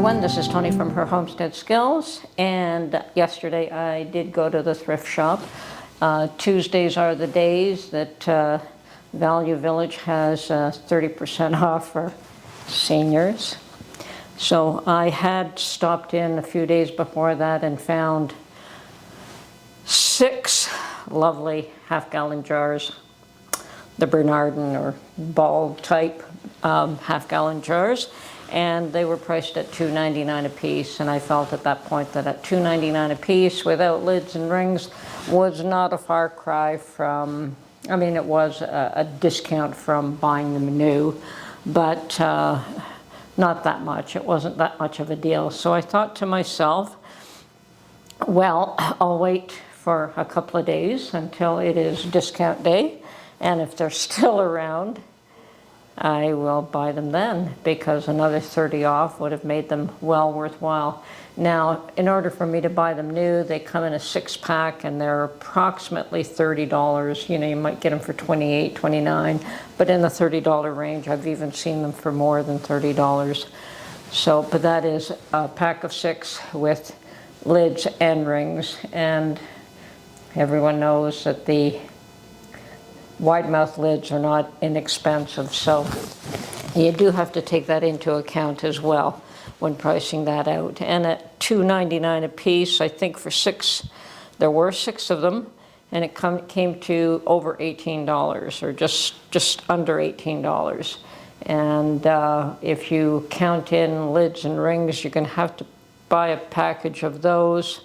everyone, this is Tony from Her Homestead Skills, and yesterday I did go to the thrift shop. Tuesdays are the days that Value Village has 30% off for seniors. So I had stopped in a few days before that and found 6 lovely half-gallon jars, the Bernardin or ball type half-gallon jars, and they were priced at $2.99 a piece, and I felt at that point that at $2.99 a piece without lids and rings was not a far cry from, I mean, it was a discount from buying them new, but not that much. It wasn't that much of a deal. So I thought to myself, well, I'll wait for a couple of days until it is discount day, and if they're still around, I will buy them then, because another 30 off would have made them well worthwhile. Now, in order for me to buy them new, they come in a 6-pack and they're approximately $30. You know, you might get them for $28, $29, but in the $30 range. I've even seen them for more than $30. So, but that is a pack of 6 with lids and rings, and everyone knows that the wide mouth lids are not inexpensive, so you do have to take that into account as well when pricing that out. And at $2.99 a piece, I think for 6, there were 6 of them, and it came to over $18, or just under $18. And if you count in lids and rings, you're going to have to buy a package of those.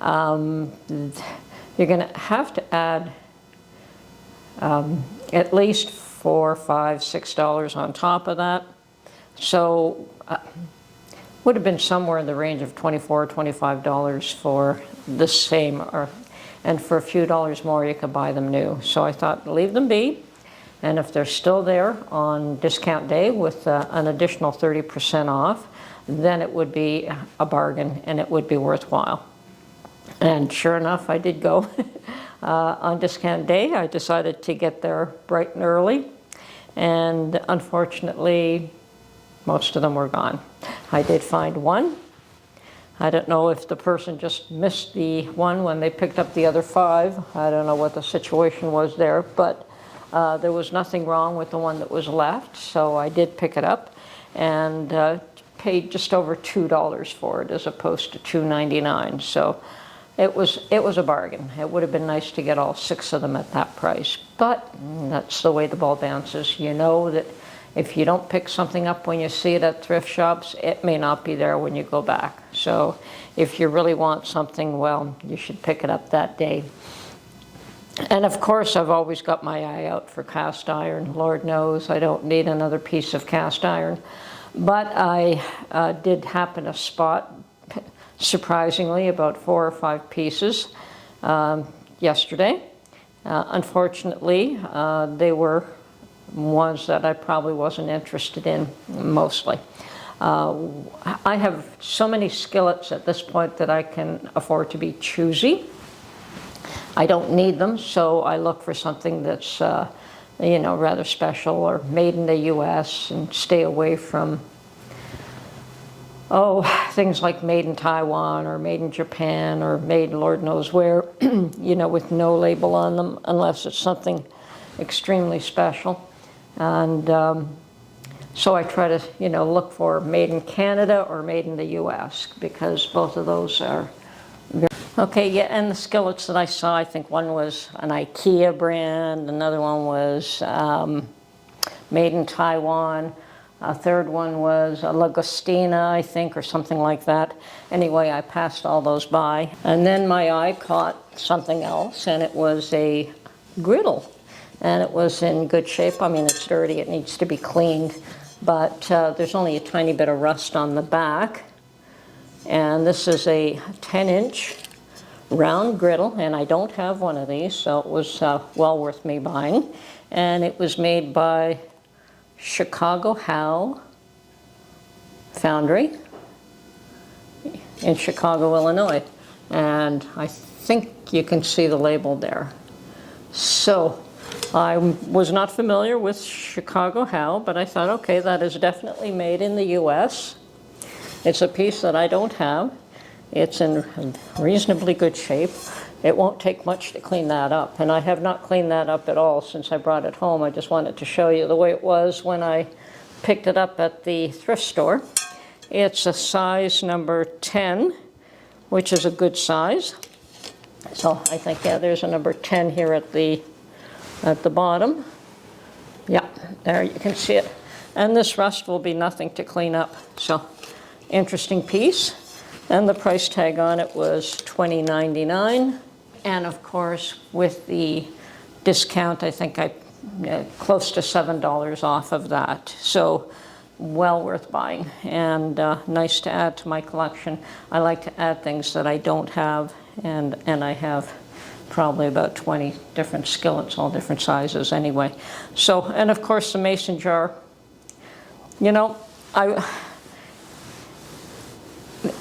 You're going to have to add at least $4, $5, $6 on top of that. So would have been somewhere in the range of $24, $25 for the same, and for a few dollars more you could buy them new. So I thought, leave them be, and if they're still there on discount day with an additional 30% off, then it would be a bargain and it would be worthwhile. And sure enough, I did go. On discount day, I decided to get there bright and early, and unfortunately, most of them were gone. I did find one. I don't know if the person just missed the one when they picked up the other 5. I don't know what the situation was there, but there was nothing wrong with the one that was left, so I did pick it up and paid just over $2 for it as opposed to $2.99. So it was a bargain. It would have been nice to get all 6 of them at that price, but that's the way the ball bounces. You know that if you don't pick something up when you see it at thrift shops, it may not be there when you go back. So if you really want something, well, you should pick it up that day. And of course, I've always got my eye out for cast iron. Lord knows I don't need another piece of cast iron. But I did happen to spot, surprisingly, about 4 or 5 pieces yesterday. Unfortunately, they were ones that I probably wasn't interested in, mostly. I have so many skillets at this point that I can afford to be choosy. I don't need them, so I look for something that's you know, rather special or made in the US, and stay away from things like made in Taiwan or made in Japan or made Lord knows where, you know, with no label on them, unless it's something extremely special. And so I try to, you know, look for made in Canada or made in the US, because both of those are very... Okay, yeah, and the skillets that I saw, I think one was an IKEA brand, another one was made in Taiwan. A third one was a Lagostina, I think, or something like that. Anyway, I passed all those by. And then my eye caught something else, and it was a griddle. And it was in good shape. I mean, it's dirty, it needs to be cleaned, but there's only a tiny bit of rust on the back. And this is a 10-inch round griddle, and I don't have one of these, so it was well worth me buying. And it was made by Chicago Howe Foundry in Chicago, Illinois. And I think you can see the label there. So I was not familiar with Chicago Howe, but I thought, okay, that is definitely made in the US. It's a piece that I don't have. It's in reasonably good shape. It won't take much to clean that up, and I have not cleaned that up at all since I brought it home. I just wanted to show you the way it was when I picked it up at the thrift store. It's a size number 10, which is a good size. So I think, yeah, there's a number 10 here at the bottom. Yeah, there you can see it. And this rust will be nothing to clean up. So, interesting piece. And the price tag on it was $20.99. And of course, with the discount, I think I close to $7 off of that. So, well worth buying, and nice to add to my collection. I like to add things that I don't have, and I have probably about 20 different skillets, all different sizes anyway. So, and of course the mason jar, you know,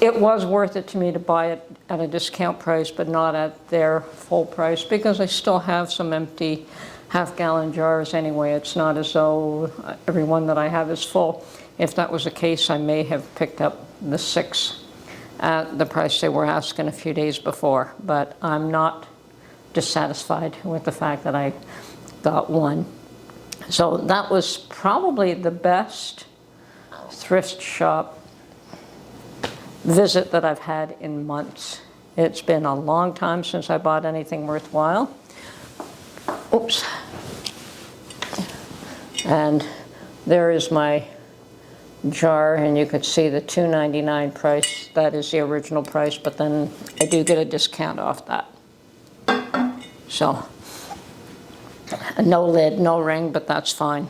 it was worth it to me to buy it at a discount price, but not at their full price, because I still have some empty half-gallon jars anyway. It's not as though every one that I have is full. If that was the case, I may have picked up the 6 at the price they were asking a few days before, but I'm not dissatisfied with the fact that I got one. So that was probably the best thrift shop visit that I've had in months. It's been a long time since I bought anything worthwhile. Oops. And there is my jar, and you could see the $2.99 price. That is the original price, but then I do get a discount off that. So, no lid, no ring, but that's fine.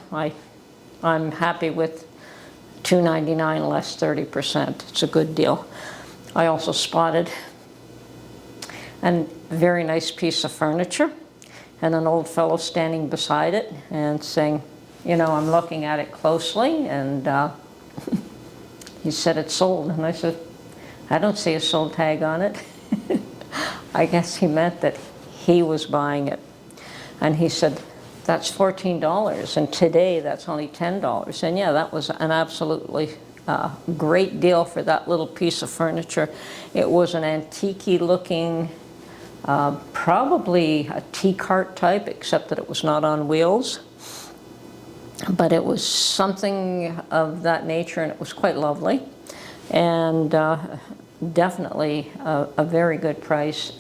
I'm happy with $2.99 less 30%. It's a good deal. I also spotted a very nice piece of furniture and an old fellow standing beside it and saying, you know, I'm looking at it closely, and he said it's sold. And I said, I don't see a sold tag on it. I guess he meant that he was buying it. And he said, that's $14, and today that's only $10. And yeah, that was an absolutely great deal for that little piece of furniture. It was an antique-y looking, probably a tea cart type, except that it was not on wheels. But it was something of that nature, and it was quite lovely. And definitely a very good price.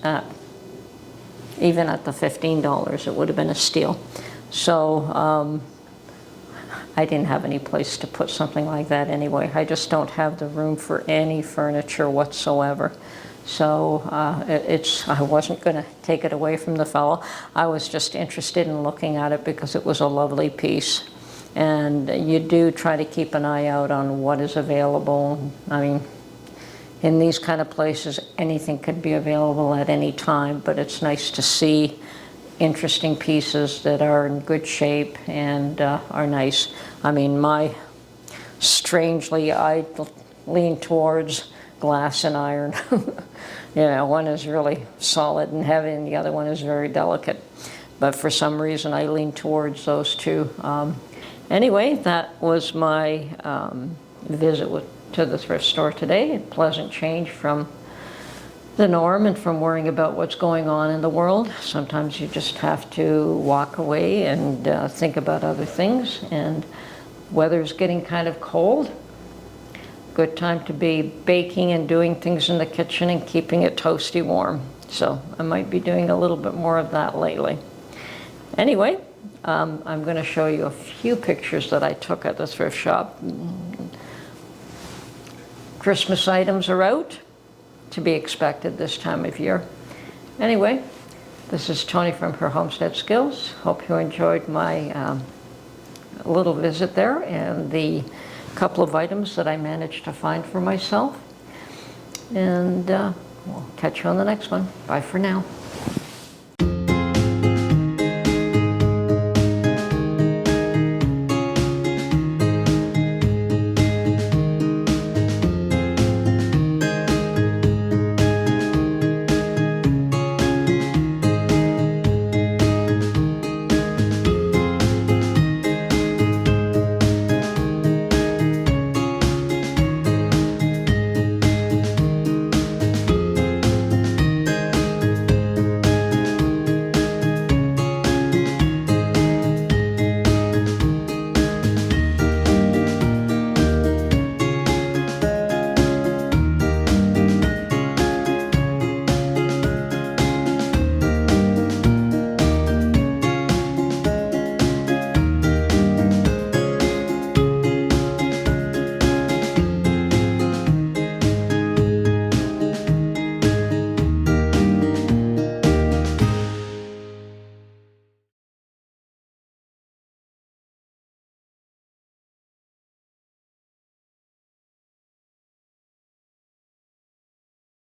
Even at the $15, it would have been a steal. So I didn't have any place to put something like that anyway. I just don't have the room for any furniture whatsoever. So I wasn't going to take it away from the fellow. I was just interested in looking at it because it was a lovely piece. And you do try to keep an eye out on what is available. I mean, in these kind of places, anything could be available at any time, but it's nice to see interesting pieces that are in good shape and are nice. I mean, strangely, I lean towards glass and iron. You know, one is really solid and heavy, and the other one is very delicate. But for some reason, I lean towards those two. Anyway, that was my visit to the thrift store today. A pleasant change from the norm and from worrying about what's going on in the world. Sometimes you just have to walk away and think about other things. And weather's getting kind of cold. Good time to be baking and doing things in the kitchen and keeping it toasty warm. So I might be doing a little bit more of that lately. Anyway, I'm going to show you a few pictures that I took at the thrift shop. Christmas items are out, to be expected this time of year. Anyway, this is Tony from her Homestead Skills. Hope you enjoyed my little visit there and the couple of items that I managed to find for myself. And we'll catch you on the next one. Bye for now.